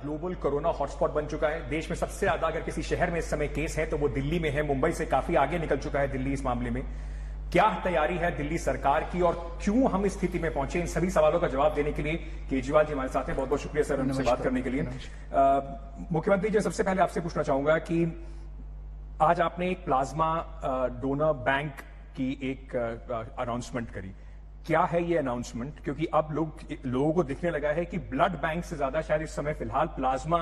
Global corona hotspot बन चुका है। देश में सबसे ज्यादा अगर किसी शहर में इस समय केस है तो वो दिल्ली में है। मुंबई से काफी आगे निकल चुका है दिल्ली इस मामले में। क्या तैयारी है दिल्ली सरकार की और क्यों हम इस स्थिति में पहुंचे? इन सभी सवालों का जवाब देने के लिए केजरीवाल जी हमारे साथ हैं। बहुत बहुत शुक्रिया सर हमसे बात करने के लिए। मुख्यमंत्री जी, सबसे पहले आपसे पूछना चाहूंगा कि आज आपने एक प्लाज्मा डोनर बैंक की एक अनाउंसमेंट करी। क्या है ये अनाउंसमेंट? क्योंकि अब लोगों को दिखने लगा है कि ब्लड बैंक से ज्यादा शायद इस समय फिलहाल प्लाज्मा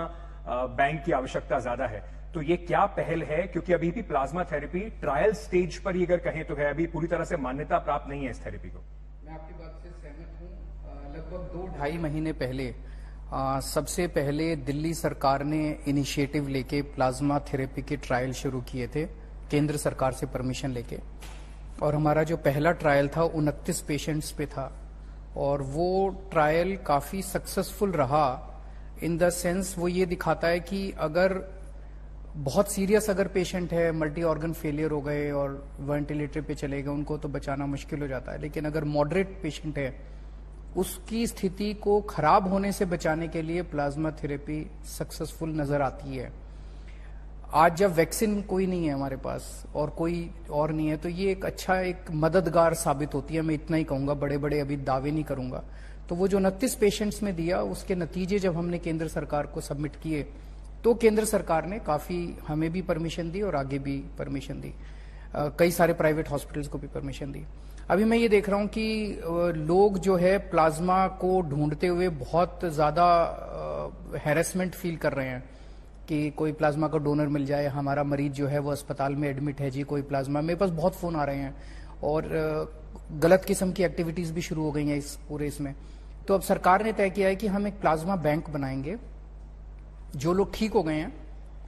बैंक की आवश्यकता ज्यादा है। तो ये क्या पहल है? क्योंकि अभी भी प्लाज्मा थेरेपी ट्रायल स्टेज पर ही अगर कहें तो है, अभी पूरी तरह से मान्यता प्राप्त नहीं है इस थेरेपी को। मैं आपकी बात से सहमत हूं। लगभग 2-2.5 महीने पहले सबसे पहले दिल्ली सरकार ने इनिशिएटिव लेके प्लाज्मा थेरेपी के ट्रायल शुरू किए थे, केंद्र सरकार से परमिशन लेके। और हमारा जो पहला ट्रायल था 29 पेशेंट्स पे था और वो ट्रायल काफी सक्सेसफुल रहा। इन द सेंस वो ये दिखाता है कि अगर बहुत सीरियस अगर पेशेंट है, मल्टी ऑर्गन फेलियर हो गए और वेंटिलेटर पे चले गए, उनको तो बचाना मुश्किल हो जाता है। लेकिन अगर मॉडरेट पेशेंट है, उसकी स्थिति को खराब होने से बचाने के लिए प्लाज्मा थेरेपी सक्सेसफुल नजर आती है। आज जब वैक्सीन कोई नहीं है हमारे पास और कोई और नहीं है, तो ये एक अच्छा एक मददगार साबित होती है। मैं इतना ही कहूंगा, बड़े बड़े अभी दावे नहीं करूंगा। तो वो जो 29 पेशेंट्स में दिया, उसके नतीजे जब हमने केंद्र सरकार को सबमिट किए तो केंद्र सरकार ने काफी हमें भी परमिशन दी और आगे भी परमिशन दी, कई सारे प्राइवेट हॉस्पिटल्स को भी परमिशन दी। अभी मैं ये देख रहा हूं कि लोग जो है प्लाज्मा को ढूंढते हुए बहुत ज्यादा हैरेसमेंट फील कर रहे हैं कि कोई प्लाज्मा का डोनर मिल जाए, हमारा मरीज जो है वो अस्पताल में एडमिट है जी, कोई प्लाज्मा। मेरे पास बहुत फोन आ रहे हैं और गलत किस्म की एक्टिविटीज भी शुरू हो गई हैं इस पूरे इसमें। तो अब सरकार ने तय किया है कि हम एक प्लाज्मा बैंक बनाएंगे। जो लोग ठीक हो गए हैं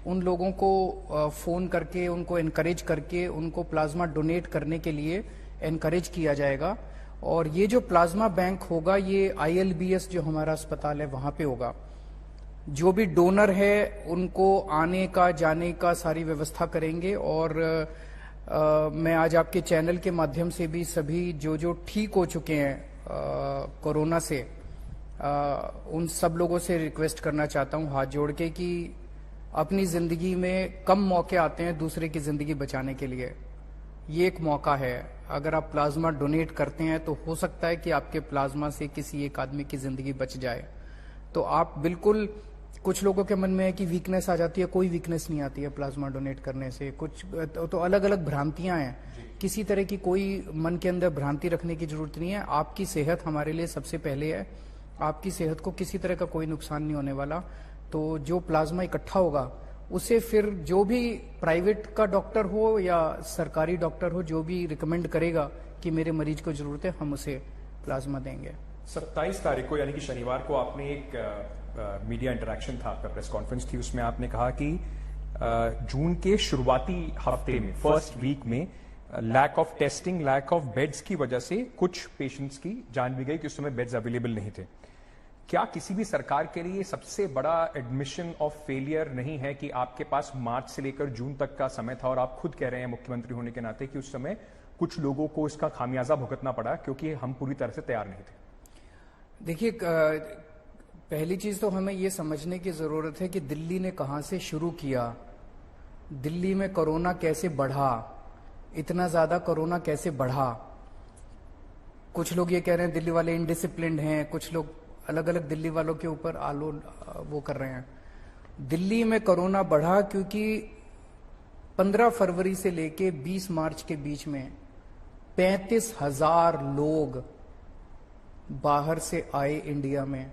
उन लोगों को फोन करके, उनको एनकरेज करके, उनको प्लाज्मा डोनेट करने के लिए एनकरेज किया जाएगा। और ये जो प्लाज्मा बैंक होगा ये ILBS जो हमारा अस्पताल है वहां पे होगा। जो भी डोनर है उनको आने का जाने का सारी व्यवस्था करेंगे। और मैं आज आपके चैनल के माध्यम से भी सभी जो ठीक हो चुके हैं कोरोना से, उन सब लोगों से रिक्वेस्ट करना चाहता हूं हाथ जोड़ के कि अपनी जिंदगी में कम मौके आते हैं दूसरे की जिंदगी बचाने के लिए। ये एक मौका है। अगर आप प्लाज्मा डोनेट करते हैं तो हो सकता है कि आपके प्लाज्मा से किसी एक आदमी की जिंदगी बच जाए। तो आप बिल्कुल, कुछ लोगों के मन में है कि वीकनेस आ जाती है, कोई वीकनेस नहीं आती है प्लाज्मा डोनेट करने से। कुछ तो अलग अलग भ्रांतियां हैं, किसी तरह की कोई मन के अंदर भ्रांति रखने की जरूरत नहीं है। आपकी सेहत हमारे लिए सबसे पहले है। आपकी सेहत को किसी तरह का कोई नुकसान नहीं होने वाला। तो जो प्लाज्मा इकट्ठा होगा उसे फिर जो भी प्राइवेट का डॉक्टर हो या सरकारी डॉक्टर हो, जो भी रिकमेंड करेगा कि मेरे मरीज को जरूरत है, हम उसे प्लाज्मा देंगे। 27 तारीख को यानी कि शनिवार को आपने एक मीडिया इंटरेक्शन था, आपका प्रेस कॉन्फ्रेंस थी, उसमें आपने कहा कि जून के शुरुआती हफ्ते में, फर्स्ट वीक में lack of testing, lack of beds की वजह से कुछ पेशेंट्स की जान भी गई कि उस समय बेड्स अवेलेबल नहीं थे। क्या किसी भी सरकार के लिए सबसे बड़ा एडमिशन ऑफ फेलियर नहीं है कि आपके पास मार्च से लेकर जून तक का समय था और आप खुद कह रहे हैं मुख्यमंत्री होने के नाते कि उस समय कुछ लोगों को इसका खामियाजा भुगतना पड़ा क्योंकि हम पूरी तरह से तैयार नहीं थे? देखिए, पहली चीज तो हमें यह समझने की जरूरत है कि दिल्ली ने कहां से शुरू किया, दिल्ली में कोरोना कैसे बढ़ा, इतना ज्यादा कोरोना कैसे बढ़ा। कुछ लोग ये कह रहे हैं दिल्ली वाले इनडिसिप्लिन्ड हैं, कुछ लोग अलग अलग दिल्ली वालों के ऊपर वो कर रहे हैं। दिल्ली में कोरोना बढ़ा क्योंकि 15 फरवरी से लेके 20 मार्च के बीच में 35,000 लोग बाहर से आए इंडिया में।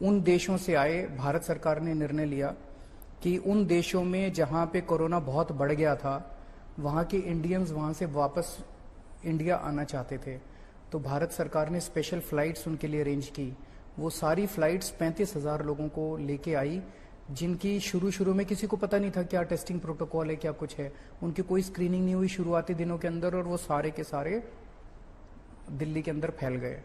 उन देशों से आए। भारत सरकार ने निर्णय लिया कि उन देशों में जहां पे कोरोना बहुत बढ़ गया था, वहां के इंडियंस वहां से वापस इंडिया आना चाहते थे। तो भारत सरकार ने स्पेशल फ्लाइट्स उनके लिए अरेंज की। वो सारी फ्लाइट्स 35,000 लोगों को लेके आई, जिनकी शुरू में किसी को पता नहीं था क्या टेस्टिंग प्रोटोकॉल है, क्या कुछ है। उनकी कोई स्क्रीनिंग नहीं हुई शुरुआती दिनों के अंदर और वो सारे के सारे दिल्ली के अंदर फैल गए।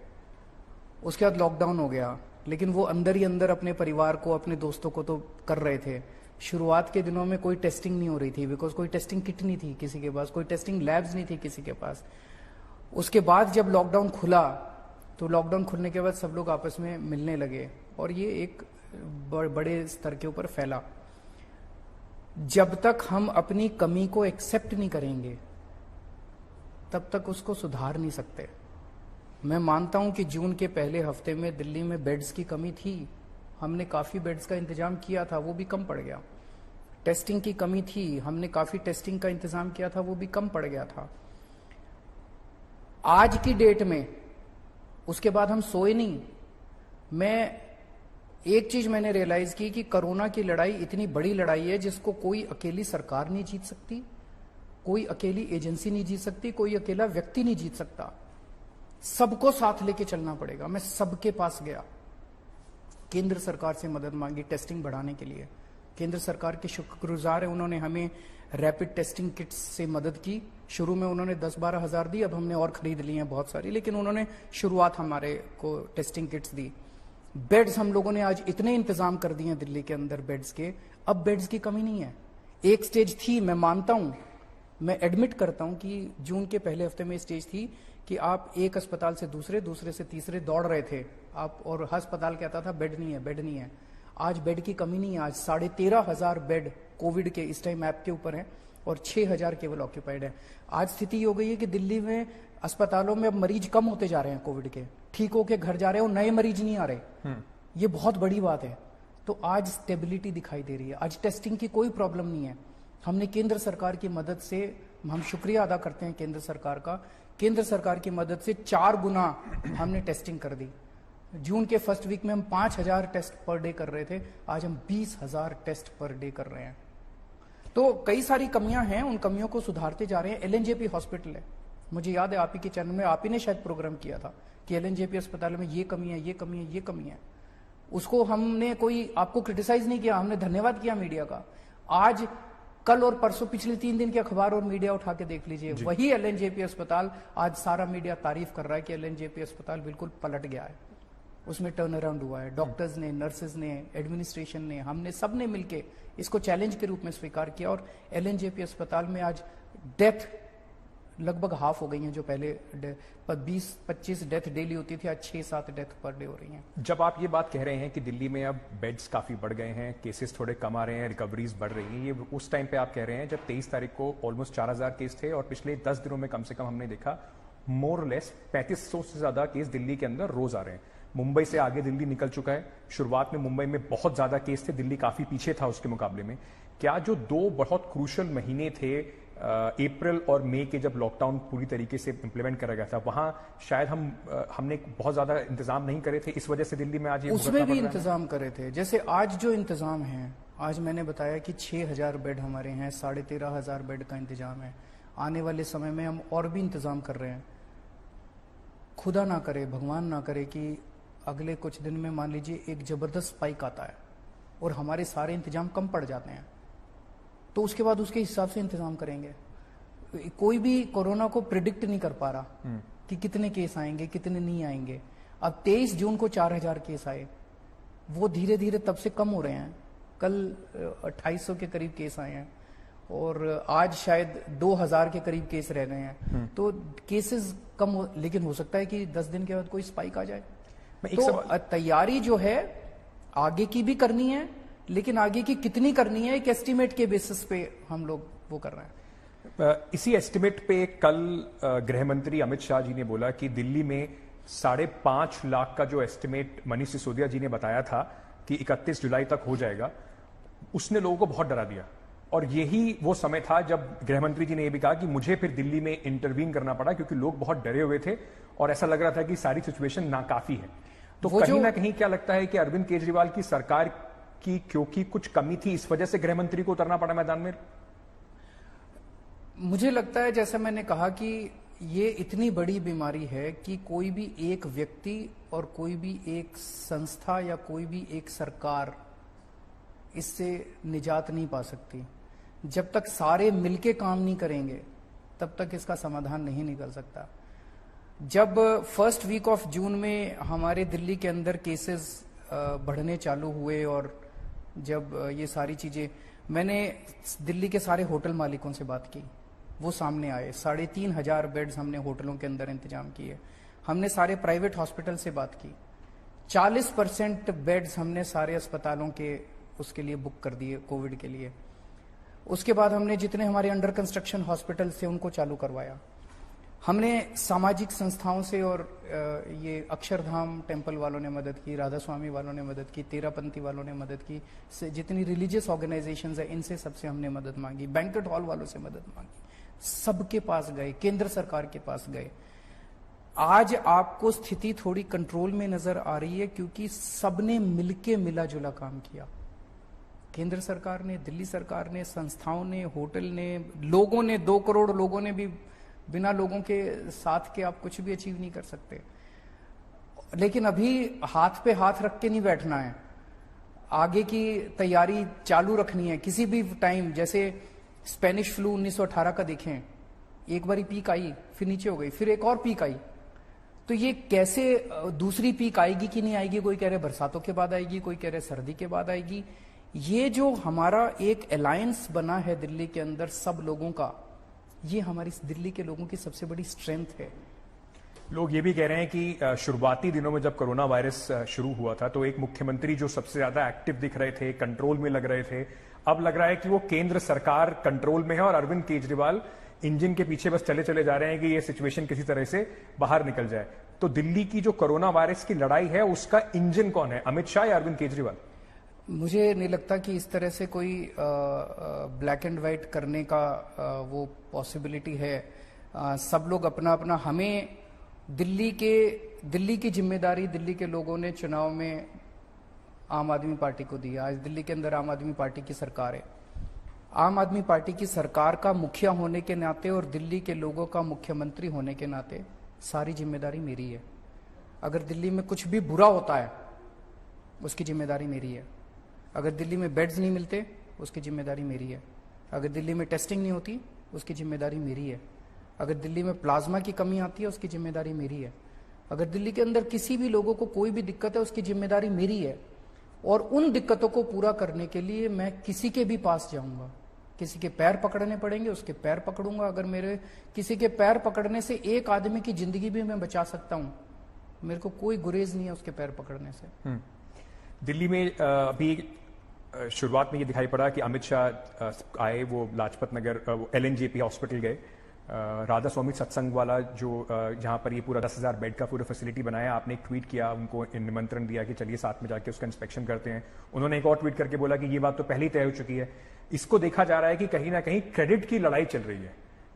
उसके बाद लॉकडाउन हो गया, लेकिन वो अंदर ही अंदर अपने परिवार को, अपने दोस्तों को तो कर रहे थे। शुरुआत के दिनों में कोई टेस्टिंग नहीं हो रही थी, बिकॉज कोई टेस्टिंग किट नहीं थी किसी के पास, कोई टेस्टिंग लैब्स नहीं थी किसी के पास। उसके बाद जब लॉकडाउन खुला तो लॉकडाउन खुलने के बाद सब लोग आपस में मिलने लगे और ये एक बड़े स्तर के ऊपर फैला। जब तक हम अपनी कमी को एक्सेप्ट नहीं करेंगे तब तक उसको सुधार नहीं सकते। मैं मानता हूं कि जून के पहले हफ्ते में दिल्ली में बेड्स की कमी थी, हमने काफी बेड्स का इंतजाम किया था, वो भी कम पड़ गया। टेस्टिंग की कमी थी, हमने काफी टेस्टिंग का इंतजाम किया था, वो भी कम पड़ गया था। आज की डेट में उसके बाद हम सोए नहीं। एक चीज मैंने रियलाइज की कि कोरोना की लड़ाई इतनी बड़ी लड़ाई है जिसको कोई अकेली सरकार नहीं जीत सकती, कोई अकेली एजेंसी नहीं जीत सकती, कोई अकेला व्यक्ति नहीं जीत सकता। सबको साथ लेके चलना पड़ेगा। मैं सबके पास गया, केंद्र सरकार से मदद मांगी टेस्टिंग बढ़ाने के लिए। केंद्र सरकार के शुक्रगुजार है, उन्होंने हमें रैपिड टेस्टिंग किट्स से मदद की। शुरू में उन्होंने 10-12 हजार दी, अब हमने और खरीद ली हैं बहुत सारी, लेकिन उन्होंने शुरुआत हमारे को टेस्टिंग किट्स दी। बेड्स हम लोगों ने आज इतने इंतजाम कर दिए हैं दिल्ली के अंदर बेड्स के, अब बेड्स की कमी नहीं है। एक स्टेज थी, मैं मानता हूं, मैं एडमिट करता हूं कि जून के पहले हफ्ते में स्टेज थी कि आप एक अस्पताल से दूसरे, दूसरे से तीसरे दौड़ रहे थे आप, और अस्पताल कहता था बेड नहीं है, बेड नहीं है। आज बेड की कमी नहीं है। आज 13,500 बेड कोविड के इस टाइम ऐप के ऊपर है और 6,000 केवल ऑक्यूपाइड है। आज स्थिति ये हो गई है कि दिल्ली में अस्पतालों में अब मरीज कम होते जा रहे हैं कोविड के, ठीक होके घर जा रहे हैं और नए मरीज नहीं आ रहे। ये बहुत बड़ी बात है। तो आज स्टेबिलिटी दिखाई दे रही है, आज टेस्टिंग की कोई प्रॉब्लम नहीं है। हमने केंद्र सरकार की मदद से, हम शुक्रिया अदा करते हैं केंद्र सरकार का, केंद्र सरकार की मदद से 4 गुना हमने टेस्टिंग कर दी। जून के फर्स्ट वीक में हम 5,000 टेस्ट पर डे कर रहे थे, आज हम 20,000 टेस्ट पर डे कर रहे हैं। तो कई सारी कमियां हैं, उन कमियों को सुधारते जा रहे हैं। एलएनजेपी हॉस्पिटल है, मुझे याद है आप ही के चैनल में आप ही ने शायद प्रोग्राम किया था कि एलएनजेपी अस्पताल में ये कमी है, ये कमी है, ये कमी है। उसको हमने कोई आपको क्रिटिसाइज नहीं किया, हमने धन्यवाद किया मीडिया का। आज कल और परसों पिछले 3 दिन के अखबार और मीडिया उठा के देख लीजिए, वही एलएनजेपी अस्पताल, आज सारा मीडिया तारीफ कर रहा है कि एलएनजेपी अस्पताल बिल्कुल पलट गया है, उसमें टर्न अराउंड हुआ है। डॉक्टर्स ने, नर्सेज ने, एडमिनिस्ट्रेशन ने, हमने सब ने मिलके इसको चैलेंज के रूप में स्वीकार किया और एलएनजेपी अस्पताल में आज डेथ लगभग हाफ हो गई हैं। जो पहले 20-25 डेथ डेली होती थी, आज 6-7 डेथ पर डे हो रही हैं। जब आप ये बात कह रहे हैं कि दिल्ली में अब बेड्स काफी बढ़ गए हैं, केसेस थोड़े कम आ रहे हैं, रिकवरीज बढ़ रही हैं, ये उस टाइम पे आप कह रहे हैं जब 23 तारीख को ऑलमोस्ट 4,000 केस थे और पिछले 10 दिनों में कम से कम हमने देखा मोर और लेस 3500 से ज्यादा केस दिल्ली के अंदर रोज आ रहे हैं। मुंबई से आगे दिल्ली निकल चुका है। शुरुआत में मुंबई में बहुत ज्यादा केस थे, दिल्ली काफी पीछे था उसके मुकाबले में। क्या जो 2 बहुत क्रूशल महीने थे, अप्रैल और मई के, जब लॉकडाउन पूरी तरीके से इंप्लीमेंट करा गया था, वहां शायद हमने बहुत ज्यादा इंतजाम नहीं करे थे, इस वजह से दिल्ली में आज ये उसमें भी इंतजाम करे थे। जैसे आज जो इंतजाम है, आज मैंने बताया कि 6,000 बेड हमारे हैं, 13,500 बेड का इंतजाम है। आने वाले समय में हम और भी इंतजाम कर रहे हैं। खुदा ना करे, भगवान ना करे कि अगले कुछ दिन में मान लीजिए एक जबरदस्त स्पाइक आता है और हमारे सारे इंतजाम कम पड़ जाते हैं, तो उसके बाद उसके हिसाब से इंतजाम करेंगे। कोई भी कोरोना को प्रिडिक्ट नहीं कर पा रहा कि कितने केस आएंगे, कितने नहीं आएंगे। अब 23 जून को 4,000 केस आए, वो धीरे धीरे तब से कम हो रहे हैं। कल 2,800 के करीब केस आए हैं और आज शायद 2,000 के करीब केस रह गए हैं। तो केसेस कम हो, लेकिन हो सकता है कि 10 दिन के बाद कोई स्पाइक आ जाए। तो तैयारी जो है आगे की भी करनी है, लेकिन आगे की कितनी करनी है एक एस्टिमेट के बेसिस पे हम लोग वो कर रहे हैं। इसी एस्टिमेट पे कल गृह मंत्री अमित शाह जी ने बोला कि दिल्ली में 5.5 लाख का जो एस्टिमेट मनीष सिसोदिया जी ने बताया था कि 31 जुलाई तक हो जाएगा, उसने लोगों को बहुत डरा दिया। और यही वो समय था जब गृह मंत्री जी ने यह भी कहा कि मुझे फिर दिल्ली में इंटरवीन करना पड़ा क्योंकि लोग बहुत डरे हुए थे और ऐसा लग रहा था कि सारी सिचुएशन नाकाफी है। तो कहीं ना कहीं क्या लगता है कि अरविंद केजरीवाल की सरकार की क्योंकि कुछ कमी थी, इस वजह से गृह मंत्री को उतरना पड़ा मैदान में? मुझे लगता है, जैसा मैंने कहा, कि ये इतनी बड़ी बीमारी है कि कोई भी एक व्यक्ति और कोई भी एक संस्था या कोई भी एक सरकार इससे निजात नहीं पा सकती। जब तक सारे मिलके काम नहीं करेंगे तब तक इसका समाधान नहीं निकल सकता। जब फर्स्ट वीक ऑफ जून में हमारे दिल्ली के अंदर केसेस बढ़ने चालू हुए और जब ये सारी चीजें, मैंने दिल्ली के सारे होटल मालिकों से बात की, वो सामने आए। 3,500 बेड्स हमने होटलों के अंदर इंतजाम किए। हमने सारे प्राइवेट हॉस्पिटल से बात की 40% बेड्स हमने सारे अस्पतालों के उसके लिए बुक कर दिए कोविड के लिए। उसके बाद हमने जितने हमारे अंडर कंस्ट्रक्शन हॉस्पिटल थे उनको चालू करवाया। हमने सामाजिक संस्थाओं से और ये अक्षरधाम टेम्पल वालों ने मदद की, राधा स्वामी वालों ने मदद की, तेरापंथी वालों ने मदद की, जितनी रिलीजियस ऑर्गेनाइजेशंस है इनसे सबसे हमने मदद मांगी, बैंक्वेट हॉल वालों से मदद मांगी, सबके पास गए, केंद्र सरकार के पास गए। आज आपको स्थिति थोड़ी कंट्रोल में नजर आ रही है क्योंकि सबने मिलके मिला जुला काम किया। केंद्र सरकार ने, दिल्ली सरकार ने, संस्थाओं ने, होटल ने, लोगों ने, 2 करोड़ लोगों ने भी, बिना लोगों के साथ के आप कुछ भी अचीव नहीं कर सकते। लेकिन अभी हाथ पे हाथ रख के नहीं बैठना है, आगे की तैयारी चालू रखनी है। किसी भी टाइम, जैसे स्पेनिश फ्लू 1918 का देखें, एक बारी पीक आई फिर नीचे हो गई, फिर एक और पीक आई, तो ये कैसे दूसरी पीक आएगी कि नहीं आएगी, कोई कह रहे बरसातों के बाद आएगी, कोई कह रहे सर्दी के बाद आएगी। ये जो हमारा एक अलायंस बना है दिल्ली के अंदर सब लोगों का, ये हमारी दिल्ली के लोगों की सबसे बड़ी स्ट्रेंथ है। लोग ये भी कह रहे हैं कि शुरुआती दिनों में जब कोरोना वायरस शुरू हुआ था तो एक मुख्यमंत्री जो सबसे ज्यादा एक्टिव दिख रहे थे, कंट्रोल में लग रहे थे, अब लग रहा है कि वो केंद्र सरकार कंट्रोल में है और अरविंद केजरीवाल इंजन के पीछे बस चले चले जा रहे हैं कि ये सिचुएशन किसी तरह से बाहर निकल जाए। तो दिल्ली की जो कोरोना वायरस की लड़ाई है उसका इंजन कौन है, अमित शाह या अरविंद केजरीवाल? मुझे नहीं लगता कि इस तरह से कोई ब्लैक एंड व्हाइट करने का वो पॉसिबिलिटी है। सब लोग अपना अपना, हमें दिल्ली की जिम्मेदारी दिल्ली के लोगों ने चुनाव में आम आदमी पार्टी को दी। आज दिल्ली के अंदर आम आदमी पार्टी की सरकार है। आम आदमी पार्टी की सरकार का मुखिया होने के नाते और दिल्ली के लोगों का मुख्यमंत्री होने के नाते सारी जिम्मेदारी मेरी है। अगर दिल्ली में कुछ भी बुरा होता है उसकी जिम्मेदारी मेरी है। अगर दिल्ली में बेड्स नहीं मिलते उसकी जिम्मेदारी मेरी है। अगर दिल्ली में टेस्टिंग नहीं होती उसकी जिम्मेदारी मेरी है। अगर दिल्ली में प्लाज्मा की कमी आती है उसकी जिम्मेदारी मेरी है। अगर दिल्ली के अंदर किसी भी लोगों को कोई भी दिक्कत है उसकी जिम्मेदारी मेरी है। और उन दिक्कतों को पूरा करने के लिए मैं किसी के भी पास जाऊंगा, किसी के पैर पकड़ने पड़ेंगे उसके पैर पकड़ूंगा। अगर मेरे किसी के पैर पकड़ने से एक आदमी की जिंदगी भी मैं बचा सकता हूं, मेरे को कोई गुरेज नहीं है उसके पैर पकड़ने से। दिल्ली में अभी शुरुआत में ये दिखाई पड़ा कि अमित शाह आए, वो लाजपत नगर LNJP हॉस्पिटल गए, राधा स्वामी सत्संग वाला जो जहां पर ये पूरा 10,000 बेड का पूरा फैसिलिटी बनाया, आपने एक ट्वीट किया, उनको निमंत्रण दिया कि चलिए साथ में जाके उसका इंस्पेक्शन करते हैं। उन्होंने एक और ट्वीट करके बोला कि ये बात तो पहले ही तय हो चुकी है। इसको देखा जा रहा है कि कहीं ना कहीं क्रेडिट की लड़ाई चल रही है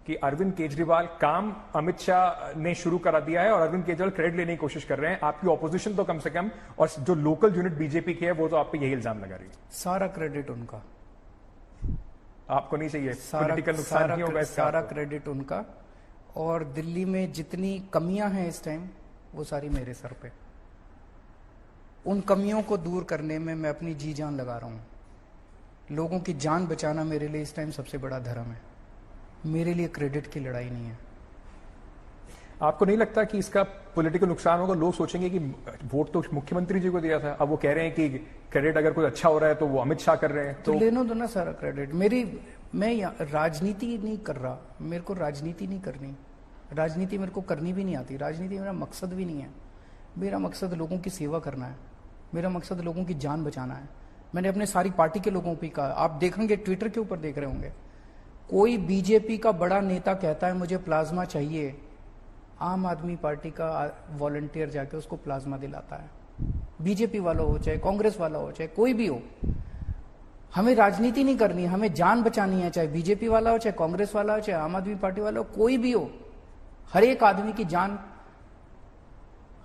कि अरविंद केजरीवाल काम अमित शाह ने शुरू करा दिया है और अरविंद केजरीवाल क्रेडिट लेने की कोशिश कर रहे हैं। आपकी ऑपोजिशन तो कम से कम, और जो लोकल यूनिट बीजेपी की है वो तो आप पे यही इल्जाम लगा रही है। सारा क्रेडिट उनका, आपको नहीं चाहिए? पॉलिटिकल नुकसान नहीं होगा इसका? सारा क्रेडिट उनका। और दिल्ली में जितनी कमियां हैं इस टाइम वो सारी मेरे सर पे। उन कमियों को दूर करने में मैं अपनी जी जान लगा रहा हूं। लोगों की जान बचाना मेरे लिए इस टाइम सबसे बड़ा धर्म है। मेरे लिए क्रेडिट की लड़ाई नहीं है। आपको नहीं लगता कि इसका पॉलिटिकल नुकसान होगा? लोग सोचेंगे कि वोट तो मुख्यमंत्री जी को दिया था, अब वो कह रहे हैं कि क्रेडिट अगर कोई अच्छा हो रहा है तो वो अमित शाह कर रहे हैं। तो लेनो दो ना सारा क्रेडिट। मैं राजनीति नहीं कर रहा, मेरे को राजनीति नहीं करनी, राजनीति मेरे को करनी भी नहीं आती, राजनीति मेरा मकसद भी नहीं है। मेरा मकसद लोगों की सेवा करना है, मेरा मकसद लोगों की जान बचाना है। मैंने अपने सारी पार्टी के लोगों पर कहा, आप देखेंगे ट्विटर के ऊपर देख रहे होंगे, कोई बीजेपी का बड़ा नेता कहता है मुझे प्लाज्मा चाहिए, आम आदमी पार्टी का वॉलंटियर जाके उसको प्लाज्मा दिलाता है। बीजेपी वाला हो चाहे कांग्रेस वाला हो चाहे कोई भी हो, हमें राजनीति नहीं करनी, हमें जान बचानी है। चाहे बीजेपी वाला हो चाहे कांग्रेस वाला हो चाहे आम आदमी पार्टी वाला हो, कोई भी हो, हर एक आदमी की जान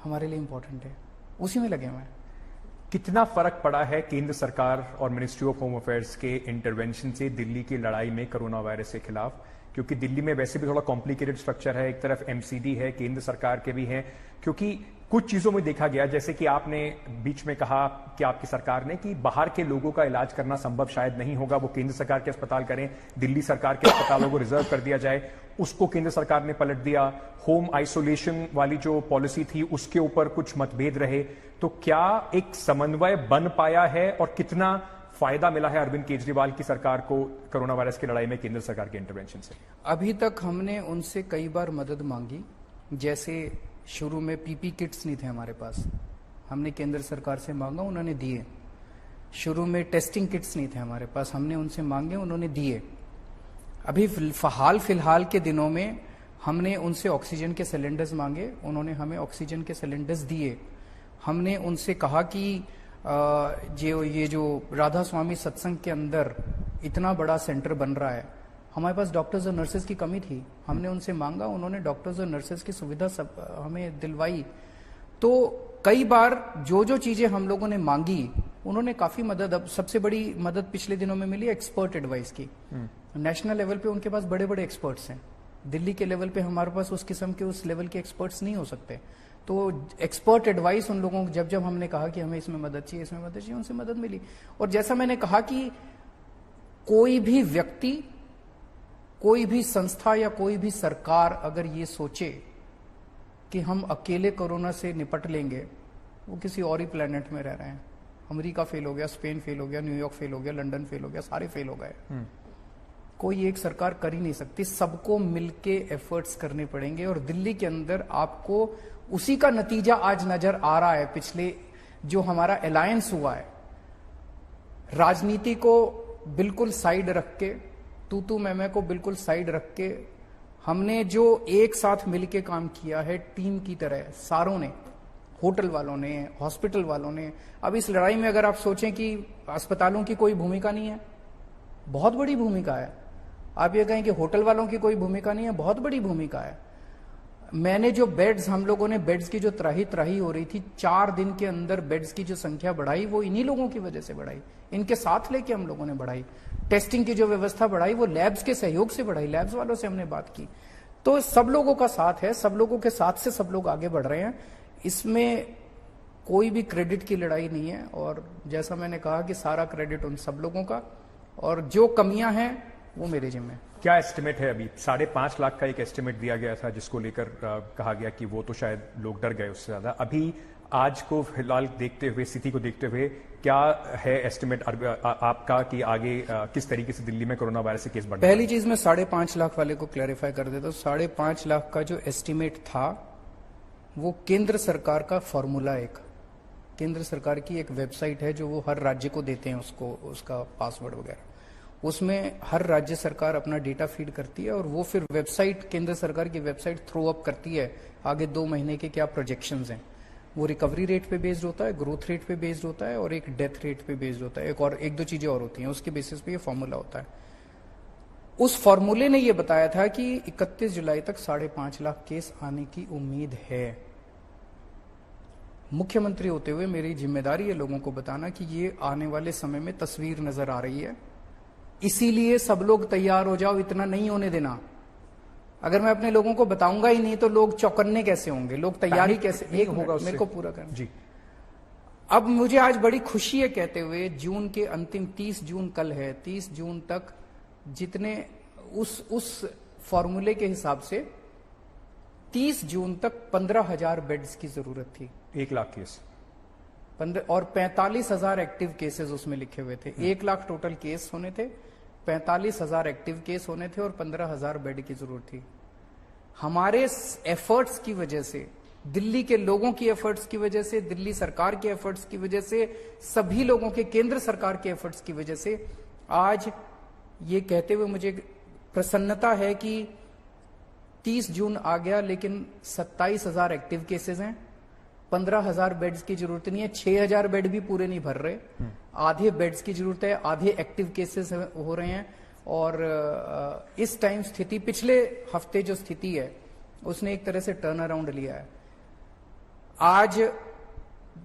हमारे लिए इंपॉर्टेंट है, उसी में लगे हुए हैं। कितना फर्क पड़ा है केंद्र सरकार और मिनिस्ट्री ऑफ होम अफेयर्स के इंटरवेंशन से दिल्ली की लड़ाई में कोरोना वायरस के खिलाफ? क्योंकि दिल्ली में वैसे भी थोड़ा कॉम्प्लिकेटेड स्ट्रक्चर है, एक तरफ MCD है, केंद्र सरकार के भी हैं। क्योंकि कुछ चीजों में देखा गया, जैसे कि आपने बीच में कहा कि आपकी सरकार ने कि बाहर के लोगों का इलाज करना संभव शायद नहीं होगा, वो केंद्र सरकार के अस्पताल करें, दिल्ली सरकार के अस्पतालों को रिजर्व कर दिया जाए, उसको केंद्र सरकार ने पलट दिया। होम आइसोलेशन वाली जो पॉलिसी थी उसके ऊपर कुछ मतभेद रहे। तो क्या एक समन्वय बन पाया है और कितना फायदा मिला है अरविंद केजरीवाल की सरकार को कोरोना वायरस की लड़ाई में केंद्र सरकार के इंटरवेंशन से? अभी तक हमने उनसे कई बार मदद मांगी। जैसे शुरू में PP किट्स नहीं थे हमारे पास, हमने केंद्र सरकार से मांगा, उन्होंने दिए। शुरू में टेस्टिंग किट्स नहीं थे हमारे पास, हमने उनसे मांगे, उन्होंने दिए। अभी हाल फिलहाल के दिनों में हमने उनसे ऑक्सीजन के सिलेंडर्स मांगे, उन्होंने हमें ऑक्सीजन के सिलेंडर्स दिए। हमने उनसे कहा कि ये जो राधा स्वामी सत्संग के अंदर इतना बड़ा सेंटर बन रहा है, हमारे पास डॉक्टर्स और नर्सेज की कमी थी, हमने उनसे मांगा, उन्होंने डॉक्टर्स और नर्सेज की सुविधा सब हमें दिलवाई। तो कई बार जो जो चीजें हम लोगों ने मांगी, उन्होंने काफी मदद, अब सबसे बड़ी मदद पिछले दिनों में मिली एक्सपर्ट एडवाइस की। नेशनल लेवल पे उनके पास बड़े बड़े एक्सपर्ट्स हैं, दिल्ली के लेवल पे हमारे पास उस किस्म के, उस लेवल के एक्सपर्ट्स नहीं हो सकते। तो एक्सपर्ट एडवाइस उन लोगों को जब हमने कहा कि हमें इसमें मदद चाहिए, इसमें मदद चाहिए, उनसे मदद मिली। और जैसा मैंने कहा कि कोई भी व्यक्ति, कोई भी संस्था या कोई भी सरकार अगर ये सोचे कि हम अकेले कोरोना से निपट लेंगे, वो किसी और ही प्लेनेट में रह रहे हैं। अमेरिका फेल हो गया, स्पेन फेल हो गया, न्यूयॉर्क फेल हो गया, लंदन फेल हो गया, सारे फेल हो गए। कोई एक सरकार कर ही नहीं सकती, सबको मिलके एफर्ट्स करने पड़ेंगे। और दिल्ली के अंदर आपको उसी का नतीजा आज नजर आ रहा है। पिछले जो हमारा अलायंस हुआ है, राजनीति को बिल्कुल साइड रख के, तू मैं को बिल्कुल साइड रख के, हमने जो एक साथ मिलके काम किया है टीम की तरह, सारों ने, होटल वालों ने, हॉस्पिटल वालों ने। अब इस लड़ाई में अगर आप सोचें कि अस्पतालों की कोई भूमिका नहीं है, बहुत बड़ी भूमिका है। आप ये कहें कि होटल वालों की कोई भूमिका नहीं है, बहुत बड़ी भूमिका है। मैंने जो बेड्स, हम लोगों ने बेड्स की जो त्राही हो रही थी, 4 दिन के अंदर बेड्स की जो संख्या बढ़ाई, वो इन्हीं लोगों की वजह से बढ़ाई, इनके साथ लेके हम लोगों ने बढ़ाई। टेस्टिंग की जो व्यवस्था बढ़ाई, वो लैब्स के सहयोग से बढ़ाई, लैब्स वालों से हमने बात की। तो सब लोगों का साथ है, सब लोगों के साथ से सब लोग आगे बढ़ रहे हैं। इसमें कोई भी क्रेडिट की लड़ाई नहीं है। और जैसा मैंने कहा कि सारा क्रेडिट उन सब लोगों का, और जो कमियां हैं वो मेरे जिम्मे। क्या एस्टिमेट है अभी? 5.5 लाख का एक एस्टिमेट दिया गया था, जिसको लेकर कहा गया कि वो तो शायद लोग डर गए उससे ज्यादा। अभी आज को फिलहाल देखते हुए, स्थिति को देखते हुए, क्या है एस्टिमेट आपका कि आगे किस तरीके से दिल्ली में कोरोना वायरस से केस बढ़? पहली चीज मैं 5.5 लाख वाले को क्लैरिफाई कर देता हूं। 5.5 लाख का जो एस्टिमेट था, वो केंद्र सरकार का फॉर्मूला, एक केंद्र सरकार की एक वेबसाइट है जो वो हर राज्य को देते हैं, उसको उसका पासवर्ड वगैरह, उसमें हर राज्य सरकार अपना डेटा फीड करती है और वो फिर वेबसाइट, केंद्र सरकार की वेबसाइट थ्रो अप करती है आगे 2 महीने के क्या प्रोजेक्शंस हैं। वो रिकवरी रेट पे बेस्ड होता है, ग्रोथ रेट पे बेस्ड होता है, और एक डेथ रेट पे बेस्ड होता है। एक दो चीजें और होती हैं, उसके बेसिस पे ये फॉर्मूला होता है। उस फॉर्मूले ने ये बताया था कि 31 जुलाई तक 5.5 लाख केस आने की उम्मीद है। मुख्यमंत्री होते हुए मेरी जिम्मेदारी है लोगों को बताना कि ये आने वाले समय में तस्वीर नजर आ रही है, इसीलिए सब लोग तैयार हो जाओ, इतना नहीं होने देना। अगर मैं अपने लोगों को बताऊंगा ही नहीं तो लोग चौकन्ने कैसे होंगे, लोग तैयारी कैसे? एक होगा, मेरे को पूरा करना जी। अब मुझे आज बड़ी खुशी है कहते हुए, जून के अंतिम 30 जून कल है, 30 जून तक जितने उस फॉर्मूले के हिसाब से 30 जून तक 15,000 बेड्स की जरूरत थी। 1 लाख केस 15 और 45,000 एक्टिव केसेस उसमें लिखे हुए थे। 1 लाख टोटल केस होने थे, 45,000 एक्टिव केस होने थे और 15,000 बेड की जरूरत थी। हमारे एफर्ट्स की वजह से, दिल्ली के लोगों की एफर्ट्स की वजह से, दिल्ली सरकार के एफर्ट्स की वजह से, सभी लोगों के, केंद्र सरकार के एफर्ट्स की वजह से आज ये कहते हुए मुझे प्रसन्नता है कि 30 जून आ गया, लेकिन 27,000 एक्टिव केसेस हैं, 15,000 बेड्स की जरूरत नहीं है, 6,000 बेड भी पूरे नहीं भर रहे, आधे बेड्स की जरूरत है, आधे एक्टिव केसेस हो रहे हैं। और इस टाइम स्थिति, पिछले हफ्ते जो स्थिति है उसने एक तरह से टर्न अराउंड लिया है। आज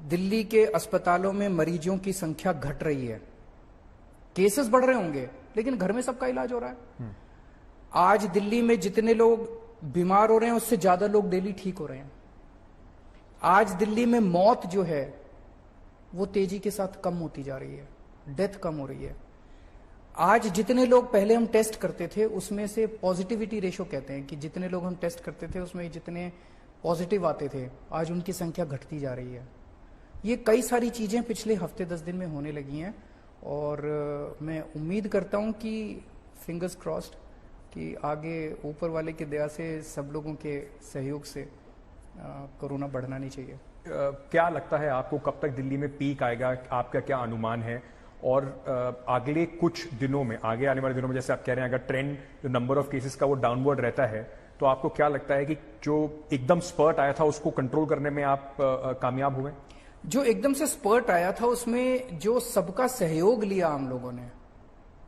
दिल्ली के अस्पतालों में मरीजों की संख्या घट रही है, केसेस बढ़ रहे होंगे लेकिन घर में सबका इलाज हो रहा है। आज दिल्ली में जितने लोग बीमार हो रहे हैं उससे ज्यादा लोग डेली ठीक हो रहे हैं। आज दिल्ली में मौत जो है वो तेजी के साथ कम होती जा रही है, डेथ कम हो रही है। आज जितने लोग पहले हम टेस्ट करते थे उसमें से पॉजिटिविटी रेशो कहते हैं कि जितने लोग हम टेस्ट करते थे उसमें जितने पॉजिटिव आते थे, आज उनकी संख्या घटती जा रही है। ये कई सारी चीजें पिछले हफ्ते 10 दिन में होने लगी हैं और मैं उम्मीद करता हूं कि फिंगर्स क्रॉस्ड कि आगे ऊपर वाले की दया से, सब लोगों के सहयोग से कोरोना बढ़ना नहीं चाहिए। क्या लगता है आपको, कब तक दिल्ली में पीक आएगा, आपका क्या अनुमान है? और अगले कुछ दिनों में, आगे आने वाले दिनों में, जैसे आप कह रहे हैं, अगर ट्रेंड जो नंबर ऑफ केसेस का वो डाउनवर्ड रहता है, तो आपको क्या लगता है कि जो एकदम स्पर्ट आया था उसको कंट्रोल करने में आप कामयाब हुए? जो एकदम से स्पर्ट आया था उसमें जो सबका सहयोग लिया हम लोगों ने,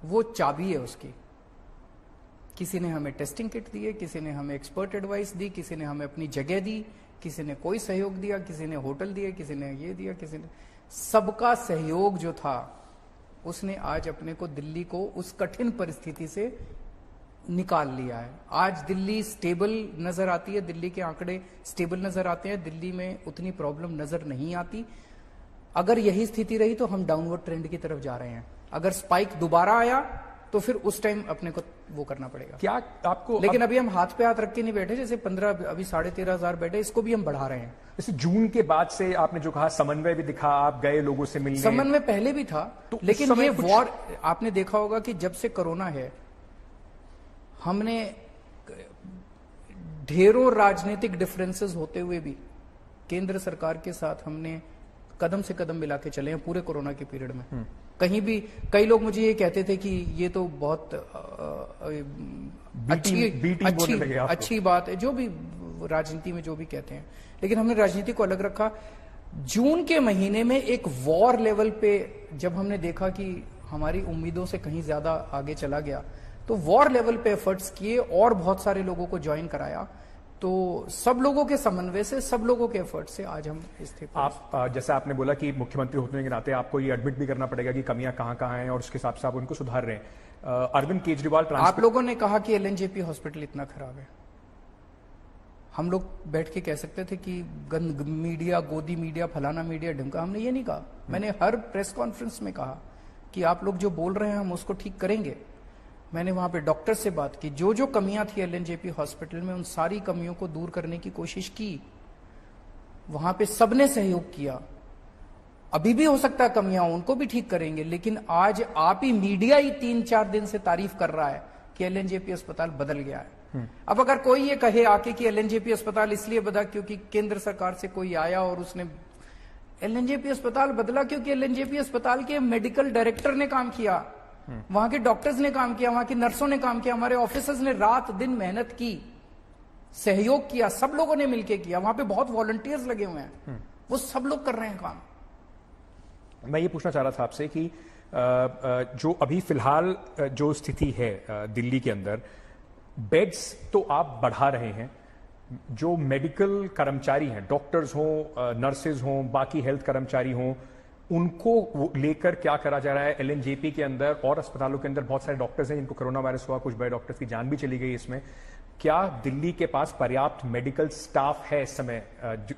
वो चाबी है उसकी। किसी ने हमें टेस्टिंग किट दिए, किसी ने हमें एक्सपर्ट एडवाइस दी, किसी ने हमें अपनी जगह दी, किसी ने कोई सहयोग दिया, किसी ने होटल दिए, किसी ने ये दिया, किसी ने, सबका सहयोग जो था उसने आज अपने को, दिल्ली को उस कठिन परिस्थिति से निकाल लिया है। आज दिल्ली स्टेबल नजर आती है, दिल्ली के आंकड़े स्टेबल नजर आते हैं, दिल्ली में उतनी प्रॉब्लम नजर नहीं आती। अगर यही स्थिति रही तो हम डाउनवर्ड ट्रेंड की तरफ जा रहे हैं। अगर स्पाइक दोबारा आया तो फिर उस टाइम अपने को वो करना पड़ेगा। क्या आपको, लेकिन अभी हम हाथ पे हाथ रख के नहीं बैठे, जैसे 15, अभी 13,500 बैठे, इसको भी हम बढ़ा रहे हैं। जैसे जून के बाद से आपने जो कहा, समन्वय भी दिखा, आप गए लोगों से मिलने। समन्वय पहले भी था, तो लेकिन ये वॉर, आपने देखा होगा कि जब से कोरोना है, हमने ढेरों राजनीतिक डिफरेंसेस होते हुए भी केंद्र सरकार के साथ हमने कदम से कदम मिला के चले हैं पूरे कोरोना के पीरियड में। कहीं भी कई लोग मुझे ये कहते थे कि ये तो बहुत अच्छी बात है, जो भी राजनीति में जो भी कहते हैं, लेकिन हमने राजनीति को अलग रखा। जून के महीने में एक वॉर लेवल पे जब हमने देखा कि हमारी उम्मीदों से कहीं ज्यादा आगे चला गया, तो वॉर लेवल पे एफर्ट्स किए और बहुत सारे लोगों को ज्वाइन कराया। तो सब लोगों के समन्वय से, सब लोगों के एफर्ट से आज हम स्थिति। आप जैसा आपने बोला कि मुख्यमंत्री होने के नाते आपको ये एडमिट भी करना पड़ेगा कि कमियां कहां कहां हैं और उसके हिसाब से आप उनको सुधार रहे हैं। अरविंद केजरीवाल, आप लोगों ने कहा कि एलएनजेपी हॉस्पिटल इतना खराब है, हम लोग बैठ के कह सकते थे कि गंद मीडिया, गोदी मीडिया, फलाना मीडिया, ढिमका, हमने ये नहीं कहा। मैंने हर प्रेस कॉन्फ्रेंस में कहा कि आप लोग जो बोल रहे हैं हम उसको ठीक करेंगे। मैंने वहां पे डॉक्टर से बात की, जो जो कमियां थी एलएनजेपी हॉस्पिटल में, उन सारी कमियों को दूर करने की कोशिश की। वहां पे सबने सहयोग किया। अभी भी हो सकता है कमियां, उनको भी ठीक करेंगे, लेकिन आज आप ही, मीडिया ही 3-4 दिन से तारीफ कर रहा है कि एलएनजेपी अस्पताल बदल गया है। अब अगर कोई ये कहे आके कि एलएनजेपी अस्पताल इसलिए बदला क्योंकि केंद्र सरकार से कोई आया और उसने, एलएनजेपी अस्पताल बदला क्योंकि एलएनजेपी अस्पताल के मेडिकल डायरेक्टर ने काम किया, वहां के डॉक्टर्स ने काम किया, वहां की नर्सों ने काम किया, हमारे ऑफिसर्स ने रात दिन मेहनत की, सहयोग किया, सब लोगों ने मिलकर किया। वहां पे बहुत वॉलंटियर्स लगे हुए हैं, वो सब लोग कर रहे हैं काम। मैं ये पूछना चाह रहा था आपसे कि जो अभी फिलहाल जो स्थिति है दिल्ली के अंदर, बेड्स तो आप बढ़ा रहे हैं, जो मेडिकल कर्मचारी हैं, डॉक्टर्स हों, नर्सेज हों, बाकी हेल्थ कर्मचारी हों, उनको लेकर क्या करा जा रहा है? एलएनजेपी के अंदर और अस्पतालों के अंदर बहुत सारे डॉक्टर्स हैं जिनको कोरोना वायरस हुआ, कुछ बड़े डॉक्टर्स की जान भी चली गई इसमें। क्या दिल्ली के पास पर्याप्त मेडिकल स्टाफ है इस समय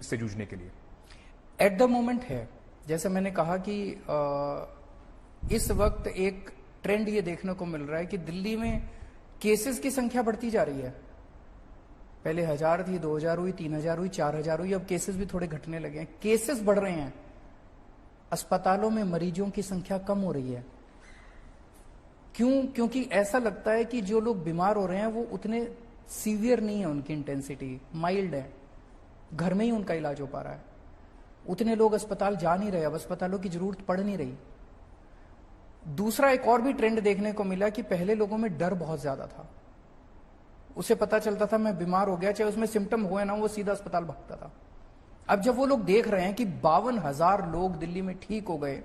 से जूझने के लिए? एट द मोमेंट है। जैसे मैंने कहा कि इस वक्त एक ट्रेंड ये देखने को मिल रहा है कि दिल्ली में केसेस की संख्या बढ़ती जा रही है। पहले 1000 थी, 2000 हुई, 3000 हुई, 4000 हुई, अब केसेस भी थोड़े घटने लगे हैं। केसेस बढ़ रहे हैं, अस्पतालों में मरीजों की संख्या कम हो रही है। क्यों? क्योंकि ऐसा लगता है कि जो लोग बीमार हो रहे हैं वो उतने सीवियर नहीं है, उनकी इंटेंसिटी माइल्ड है, घर में ही उनका इलाज हो पा रहा है। उतने लोग अस्पताल जा नहीं रहे, अब अस्पतालों की जरूरत पड़ नहीं रही। दूसरा एक और भी ट्रेंड देखने को मिला कि पहले लोगों में डर बहुत ज्यादा था। उसे पता चलता था मैं बीमार हो गया, चाहे उसमें सिम्टम हुए ना, वो सीधा अस्पताल भागता था। अब जब वो लोग देख रहे हैं कि 52,000 लोग दिल्ली में ठीक हो गए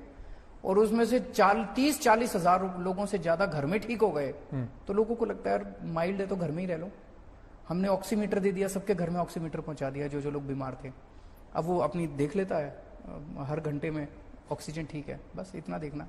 और उसमें से 30-40 हजार लोगों से ज्यादा घर में ठीक हो गए, तो लोगों को लगता है यार माइल्ड है तो घर में ही रह लो। हमने ऑक्सीमीटर दे दिया, सबके घर में ऑक्सीमीटर पहुंचा दिया, जो जो लोग बीमार थे। अब वो अपनी देख लेता है हर घंटे में ऑक्सीजन ठीक है, बस इतना देखना।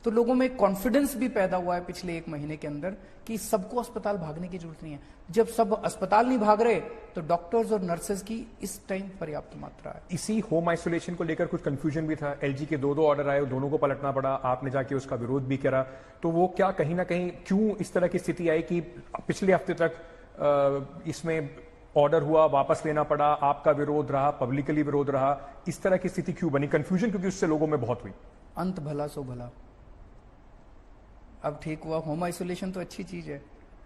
तो लोगों में कॉन्फिडेंस भी पैदा हुआ है पिछले 1 महीने के अंदर कि सबको अस्पताल भागने की जरूरत नहीं है। जब सब अस्पताल नहीं भाग रहे तो डॉक्टर्स और नर्सेज की इस टाइम पर्याप्त मात्रा है। इसी होम आइसोलेशन को लेकर कुछ कंफ्यूजन भी था। एलजी के 2 ऑर्डर आए, दोनों को पलटना पड़ा, आपने जाके उसका विरोध भी करा। तो वो क्या कहीं ना कहीं क्यों इस तरह की स्थिति आई कि पिछले हफ्ते तक इसमें ऑर्डर हुआ, वापस लेना पड़ा, आपका विरोध रहा, पब्लिकली विरोध रहा, इस तरह की स्थिति क्यों बनी? कंफ्यूजन क्योंकि उससे लोगों में बहुत हुई। अंत भला सो भला, अब ठीक हुआ। होम आइसोलेशन तो अच्छी चीज है,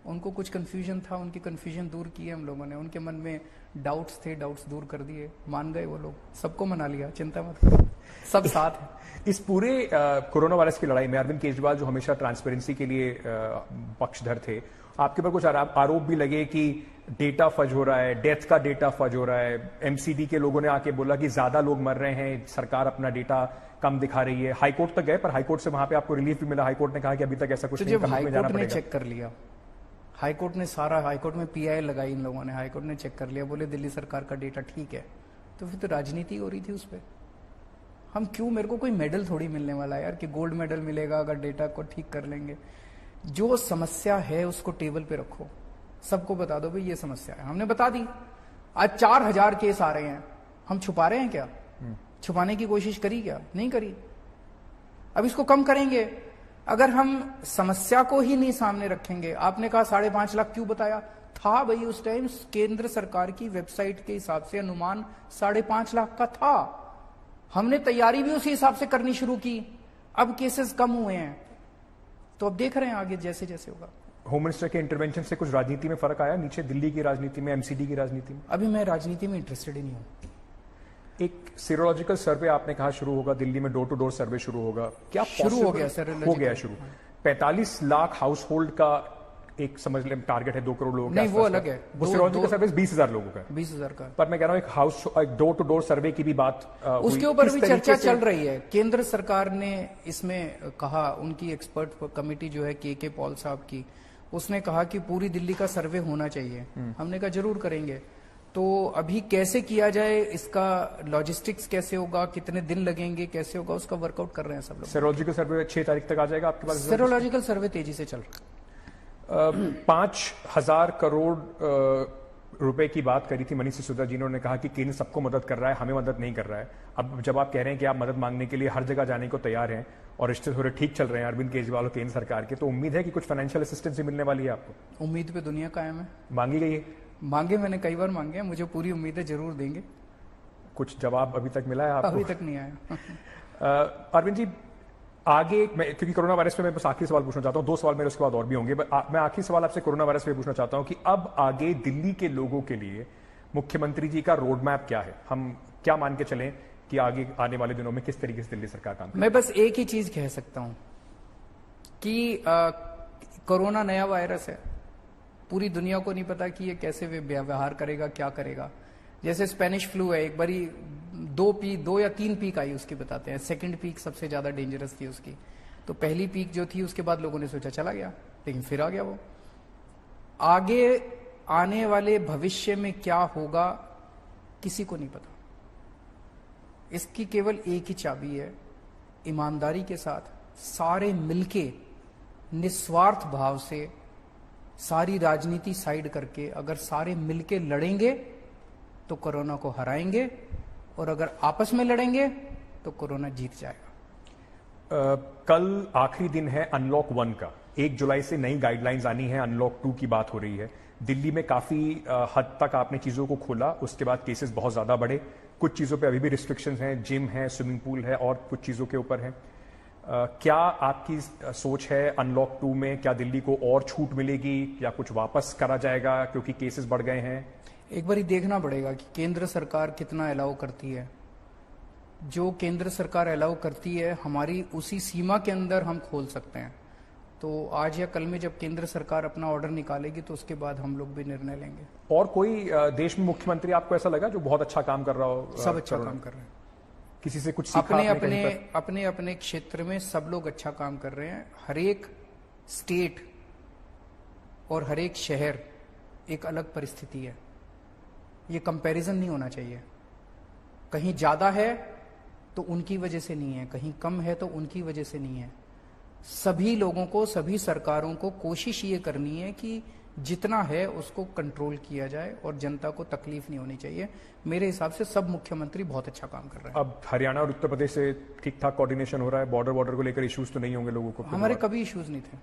उनको कुछ कंफ्यूजन था, उनकी कंफ्यूजन दूर की है हम लोगों ने, उनके मन में डाउट्स थे, डाउट्स दूर कर दिए, मान गए वो लोग, सबको मना लिया, चिंता मत करो, सब साथ है। इस पूरे कोरोना वायरस की लड़ाई में अरविंद केजरीवाल जो हमेशा ट्रांसपेरेंसी के लिए पक्षधर थे, आपके पर कुछ आरोप भी लगे कि डेटा फज हो रहा है, डेथ का डेटा फज हो रहा है, एमसीडी के लोगों ने आके बोला कि ज्यादा लोग मर रहे हैं, सरकार अपना डेटा कम दिखा रही है। हाईकोर्ट तक गए पर हाईकोर्ट से वहां पे आपको रिलीफ भी मिला, हाईकोर्ट ने कहा कि अभी तक ऐसा कुछ तो नहीं, जब हाईकोर्ट ने चेक कर लिया, हाईकोर्ट ने सारा, हाईकोर्ट में पीआई लगाई इन लोगों ने, हाईकोर्ट ने चेक कर लिया, बोले दिल्ली सरकार का डेटा ठीक है, तो फिर तो राजनीति हो रही थी उस पर। हम क्यों, मेरे को कोई मेडल थोड़ी मिलने वाला है यार कि गोल्ड मेडल मिलेगा अगर डेटा को ठीक कर लेंगे। जो समस्या है उसको टेबल पे रखो, सबको बता दो भाई ये समस्या है, हमने बता दी। आज 4000 केस आ रहे हैं, हम छुपा रहे हैं क्या? छुपाने की कोशिश करी क्या? नहीं करी। अब इसको कम करेंगे। अगर हम समस्या को ही नहीं सामने रखेंगे, आपने कहा 5.5 लाख क्यों बताया था भाई, उस टाइम केंद्र सरकार की वेबसाइट के हिसाब से अनुमान 5.5 लाख का था, हमने तैयारी भी उसी हिसाब से करनी शुरू की, अब केसेस कम हुए हैं, तो अब देख रहे हैं आगे जैसे जैसे होगा। होम मिनिस्टर के इंटरवेंशन से कुछ राजनीति में फर्क आया नीचे, दिल्ली की राजनीति में, एमसीडी की राजनीति में? अभी मैं राजनीति में इंटरेस्टेड ही नहीं हूं। एक सीरोलॉजिकल सर्वे आपने कहा शुरू होगा दिल्ली में, डोर टू डोर सर्वे शुरू होगा, क्या शुरू हो गया? हो गया शुरू। 45 लाख हाउस होल्ड का एक समझ लें टारगेट है, 2 करोड़ लोगों का। नहीं वो अलग है, वो सीरोलॉजिकल सर्वे 20,000 लोगों का, 20,000 का। पर मैं कह रहा हूं एक डोर टू डोर सर्वे की भी बात उसके ऊपर भी चर्चा चल रही है। केंद्र सरकार ने इसमें कहा, उनकी एक्सपर्ट कमेटी जो है के पॉल साहब की, उसने कहा कि पूरी दिल्ली का सर्वे होना चाहिए। हमने कहा जरूर करेंगे। तो अभी कैसे किया जाए, इसका लॉजिस्टिक्स कैसे होगा, कितने दिन लगेंगे, कैसे होगा, उसका वर्कआउट कर रहे हैं सब लोग। सीरोलॉजिकल सर्वे 6 तारीख तक आ जाएगा आपके पास? सीरोलॉजिकल सर्वे तेजी से चल रहा है। 5,000 करोड़ रुपए की बात करी थी मनीष सिसोदिया जी ने, उन्होंने कहा कि केंद्र सबको मदद कर रहा है, हमें मदद नहीं कर रहा है। अब जब आप कह रहे हैं कि आप मदद मांगने के लिए हर जगह जाने को तैयार हैं और रिश्ते थोड़े ठीक चल रहे हैं अरविंद केजरीवाल और केंद्र सरकार के, तो उम्मीद है कि कुछ फाइनेंशियल असिस्टेंस मिलने वाली है आपको? उम्मीद पे दुनिया कायम है। मांगी गई है? मांगे, मैंने कई बार मांगे हैं, मुझे पूरी उम्मीद है जरूर देंगे। कुछ जवाब अभी तक मिला है आपको? अभी तक नहीं आया। अरविंद जी आगे, क्योंकि कोरोना वायरस पे मैं बस आखिरी सवाल पूछना चाहता हूं, 2 सवाल मेरे उसके बाद और भी होंगे, मैं आखिरी सवाल आपसे कोरोना वायरस पे पूछना चाहता हूं कि अब आगे दिल्ली के लोगों के लिए मुख्यमंत्री जी का रोड मैप क्या है? हम क्या मान के चलें कि आगे आने वाले दिनों में किस तरीके से दिल्ली सरकार काम करेगी? मैं बस एक ही चीज कह सकता हूं कि कोरोना नया वायरस है, पूरी दुनिया को नहीं पता कि ये कैसे व्यवहार करेगा, क्या करेगा। जैसे स्पेनिश फ्लू है, एक बारी 2 या 3 पीक आई उसकी बताते हैं, सेकंड पीक सबसे ज्यादा डेंजरस थी उसकी। तो पहली पीक जो थी उसके बाद लोगों ने सोचा चला गया, लेकिन फिर आ गया वो। आगे आने वाले भविष्य में क्या होगा किसी को नहीं पता। इसकी केवल एक ही चाबी है, ईमानदारी के साथ सारे मिलके निस्वार्थ भाव से, सारी राजनीति साइड करके अगर सारे मिलके लड़ेंगे तो कोरोना को हराएंगे, और अगर आपस में लड़ेंगे तो कोरोना जीत जाएगा। कल आखिरी दिन है अनलॉक 1 का, 1 जुलाई से नई गाइडलाइंस आनी है, अनलॉक 2 की बात हो रही है। दिल्ली में काफी हद तक आपने चीजों को खोला, उसके बाद केसेस बहुत ज्यादा बढ़े, कुछ चीजों पे अभी भी रिस्ट्रिक्शंस हैं, जिम है, स्विमिंग पूल है और कुछ चीजों के ऊपर है। क्या आपकी सोच है अनलॉक 2 में, क्या दिल्ली को और छूट मिलेगी या कुछ वापस करा जाएगा क्योंकि केसेस बढ़ गए हैं? एक बार ही देखना पड़ेगा कि केंद्र सरकार कितना अलाउ करती है। जो केंद्र सरकार अलाउ करती है, हमारी उसी सीमा के अंदर हम खोल सकते हैं। तो आज या कल में जब केंद्र सरकार अपना ऑर्डर निकालेगी तो उसके बाद हम लोग भी निर्णय लेंगे। और कोई देश में मुख्यमंत्री आपको ऐसा लगा जो बहुत अच्छा काम कर रहा हो? सब अच्छा काम कर रहे हैं, किसी से कुछ सीखा अपने अपने क्षेत्र में सब लोग अच्छा काम कर रहे हैं। हर एक स्टेट और हर एक शहर एक अलग परिस्थिति है, ये कंपैरिजन नहीं होना चाहिए। कहीं ज्यादा है तो उनकी वजह से नहीं है, कहीं कम है तो उनकी वजह से नहीं है। सभी लोगों को, सभी सरकारों को कोशिश ये करनी है कि जितना है उसको कंट्रोल किया जाए और जनता को तकलीफ नहीं होनी चाहिए। मेरे हिसाब से सब मुख्यमंत्री बहुत अच्छा काम कर रहे हैं। अब हरियाणा और उत्तर प्रदेश से ठीक ठाक कोऑर्डिनेशन हो रहा है, बॉर्डर को लेकर इश्यूज तो नहीं होंगे लोगों को? हमारे कभी इश्यूज नहीं थे।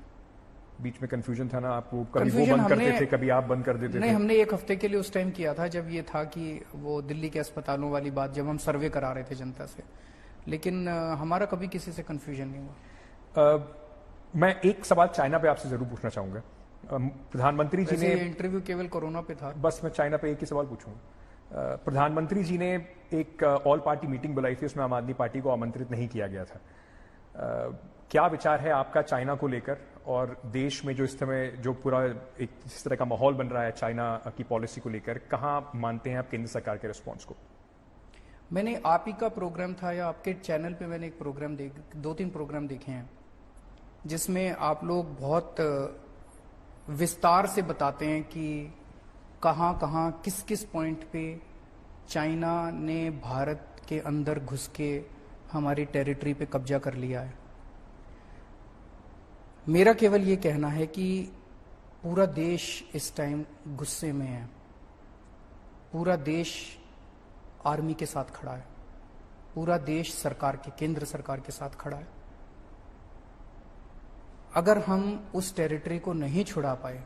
बीच में कंफ्यूजन था ना आपको, कभी वो बंद करते थे, कभी आप बंद कर देते थे? नहीं, हमने 1 हफ्ते के लिए उस टाइम किया था जब ये था कि वो दिल्ली के अस्पतालों वाली बात, जब हम सर्वे करा रहे थे जनता से, लेकिन हमारा कभी किसी से कंफ्यूजन नहीं हुआ। मैं एक सवाल चाइना पे आपसे जरूर पूछना चाहूंगा। प्रधानमंत्री जी ने, ये इंटरव्यू केवल कोरोना पे था। बस मैं चाइना पे एक ही सवाल पूछूंगा। प्रधानमंत्री जी ने एक ऑल पार्टी मीटिंग बुलाई थी, उसमें आम आदमी पार्टी को आमंत्रित नहीं किया गया था। क्या विचार है आपका चाइना को लेकर, और देश में जो इस समय जो पूरा एक जिस तरह का माहौल बन रहा है चाइना की पॉलिसी को लेकर, कहाँ मानते हैं आप केंद्र सरकार के रिस्पॉन्स को? मैंने आप ही का प्रोग्राम था या आपके चैनल पे मैंने एक प्रोग्राम 2-3 प्रोग्राम देखे हैं जिसमें आप लोग बहुत विस्तार से बताते हैं कि कहाँ कहाँ किस किस पॉइंट पे चाइना ने भारत के अंदर घुस के हमारी टेरिटरी पे कब्जा कर लिया है। मेरा केवल ये कहना है कि पूरा देश इस टाइम गुस्से में है, पूरा देश आर्मी के साथ खड़ा है, पूरा देश सरकार के, केंद्र सरकार के साथ खड़ा है। अगर हम उस टेरिटरी को नहीं छुड़ा पाए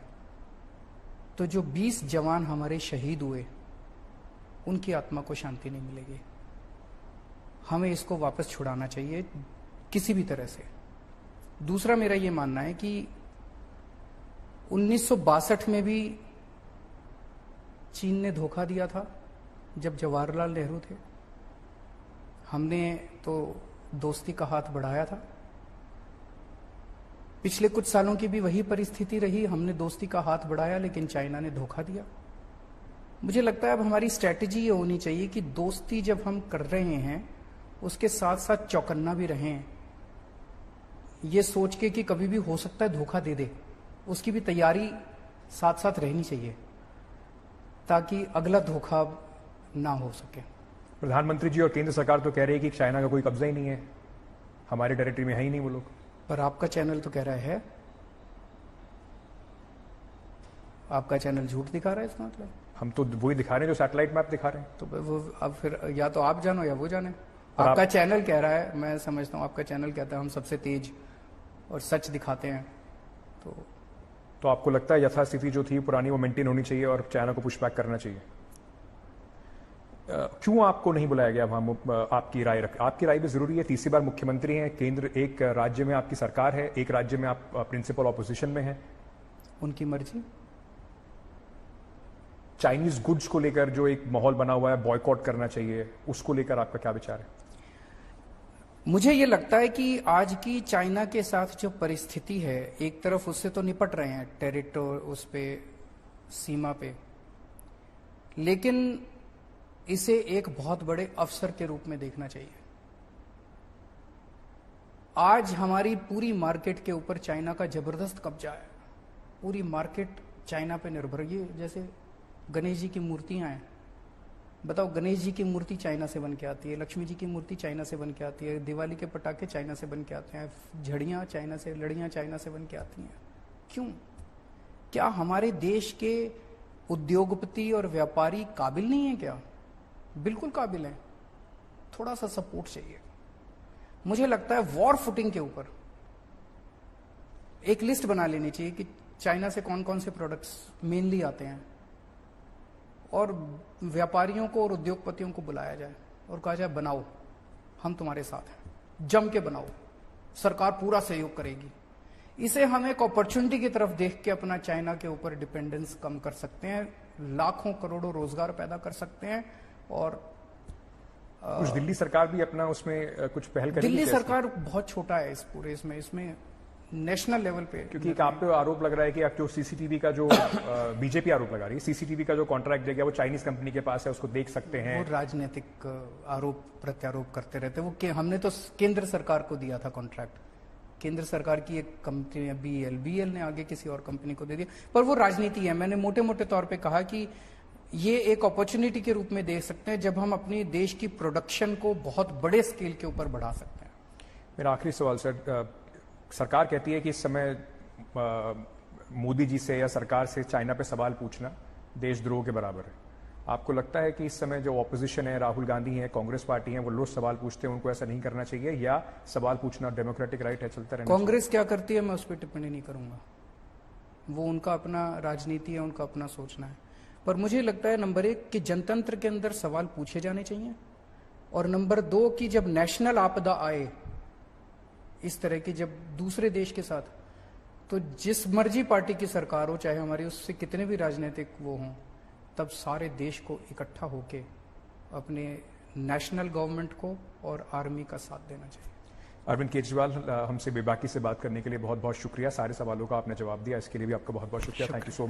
तो जो 20 जवान हमारे शहीद हुए उनकी आत्मा को शांति नहीं मिलेगी। हमें इसको वापस छुड़ाना चाहिए किसी भी तरह से। दूसरा मेरा ये मानना है कि 1962 में भी चीन ने धोखा दिया था जब जवाहरलाल नेहरू थे। हमने तो दोस्ती का हाथ बढ़ाया था। पिछले कुछ सालों की भी वही परिस्थिति रही, हमने दोस्ती का हाथ बढ़ाया लेकिन चाइना ने धोखा दिया। मुझे लगता है अब हमारी स्ट्रैटेजी ये होनी चाहिए कि दोस्ती जब हम कर रहे हैं उसके साथ साथ चौकन्ना भी रहें, ये सोच के कि कभी भी हो सकता है धोखा दे दे, उसकी भी तैयारी साथ साथ रहनी चाहिए ताकि अगला धोखा ना हो सके। प्रधानमंत्री जी और केंद्र सरकार तो कह रही है कि चाइना का कोई कब्जा ही नहीं है, हमारे टेरिटरी में है ही नहीं वो लोग। पर आपका चैनल तो कह रहा है, आपका चैनल झूठ दिखा रहा है इसका मतलब। हम तो वही दिखा रहे हैं जो सैटेलाइट मैप दिखा रहे हैं। तो वो अब फिर या तो आप जानो या वो जाने। आपका चैनल कह रहा है, मैं समझता हूं आपका चैनल कहता है हम सबसे तेज और सच दिखाते हैं। तो आपको लगता है यथास्थिति जो थी पुरानी वो मेंटेन होनी चाहिए और चाइना को पुशबैक करना चाहिए? क्यों आपको नहीं बुलाया गया वहां? आपकी राय भी जरूरी है। तीसरी बार मुख्यमंत्री हैं, केंद्र, एक राज्य में आपकी सरकार है, एक राज्य में आप प्रिंसिपल ऑपोजिशन में हैं। उनकी मर्जी। चाइनीज गुड्स को लेकर जो एक माहौल बना हुआ है, बॉयकॉट करना चाहिए, उसको लेकर आपका क्या विचार है? मुझे ये लगता है कि आज की चाइना के साथ जो परिस्थिति है, एक तरफ उससे तो निपट रहे हैं टेरिटोर उस पे, सीमा पे, लेकिन इसे एक बहुत बड़े अवसर के रूप में देखना चाहिए। आज हमारी पूरी मार्केट के ऊपर चाइना का जबरदस्त कब्जा है। पूरी मार्केट चाइना पे निर्भर। ये जैसे गणेश जी की मूर्तियां हैं, बताओ, गणेश जी की मूर्ति चाइना से बन के आती है, लक्ष्मी जी की मूर्ति चाइना से बन के आती है, दिवाली के पटाखे चाइना से बन के आते हैं, झड़ियां चाइना से, लड़ियां चाइना से बन के आती हैं। क्यों? क्या हमारे देश के उद्योगपति और व्यापारी काबिल नहीं है क्या? बिल्कुल काबिल है। थोड़ा सा सपोर्ट चाहिए। मुझे लगता है वॉर फुटिंग के ऊपर एक लिस्ट बना लेनी चाहिए कि चाइना से कौन कौन से प्रोडक्ट्स मेनली आते हैं, और व्यापारियों को और उद्योगपतियों को बुलाया जाए और कहा जाए बनाओ, हम तुम्हारे साथ हैं, जम के बनाओ, सरकार पूरा सहयोग करेगी। इसे हम एक अपॉर्चुनिटी की तरफ देख के अपना चाइना के ऊपर डिपेंडेंस कम कर सकते हैं, लाखों करोड़ों रोजगार पैदा कर सकते हैं। और कुछ दिल्ली सरकार भी अपना उसमें कुछ पहल करेगी? दिल्ली सरकार बहुत छोटा है इस पूरे इसमें नेशनल लेवल पे, क्योंकि आप पे आरोप लग रहा है कि आप जो सीसीटीवी का जो बीजेपी आरोप लगा रही है, सीसीटीवी का जो कॉन्ट्रैक्ट दिया गया वो चाइनीज कंपनी के पास है, उसको देख सकते हैं। वो राजनीतिक आरोप प्रत्यारोप करते रहते हैं। वो हमने तो केंद्र सरकार को दिया था कॉन्ट्रैक्ट, केंद्र सरकार की एक कंपनी है बीएल ने आगे किसी और कंपनी को दे दिया, पर वो राजनीति है। मैंने मोटे मोटे तौर पे कहा कि ये एक अपॉर्चुनिटी के रूप में देख सकते हैं जब हम अपनी देश की प्रोडक्शन को बहुत बड़े स्केल के ऊपर बढ़ा सकते हैं। मेरा आखिरी सवाल सर, सरकार कहती है कि इस समय मोदी जी से या सरकार से चाइना पे सवाल पूछना देशद्रोह के बराबर है। आपको लगता है कि इस समय जो ऑपोजिशन है, राहुल गांधी है, कांग्रेस पार्टी है, वो लोग सवाल पूछते हैं, उनको ऐसा नहीं करना चाहिए, या सवाल पूछना डेमोक्रेटिक राइट है, चलता रहना? कांग्रेस क्या करती है मैं उस पर टिप्पणी नहीं करूंगा, वो उनका अपना राजनीति है, उनका अपना सोचना है। पर मुझे लगता है नंबर 1 कि जनतंत्र के अंदर सवाल पूछे जाने चाहिए, और नंबर 2 कि जब नेशनल आपदा आए इस तरह की, जब दूसरे देश के साथ, तो जिस मर्जी पार्टी की सरकार हो, चाहे हमारी उससे कितने भी राजनीतिक वो हों, तब सारे देश को इकट्ठा होके अपने नेशनल गवर्नमेंट को और आर्मी का साथ देना चाहिए। अरविंद केजरीवाल, हमसे बेबाकी से बात करने के लिए बहुत बहुत शुक्रिया। सारे सवालों का आपने जवाब दिया, इसके लिए भी आपका बहुत बहुत शुक्रिया। Thank you so much.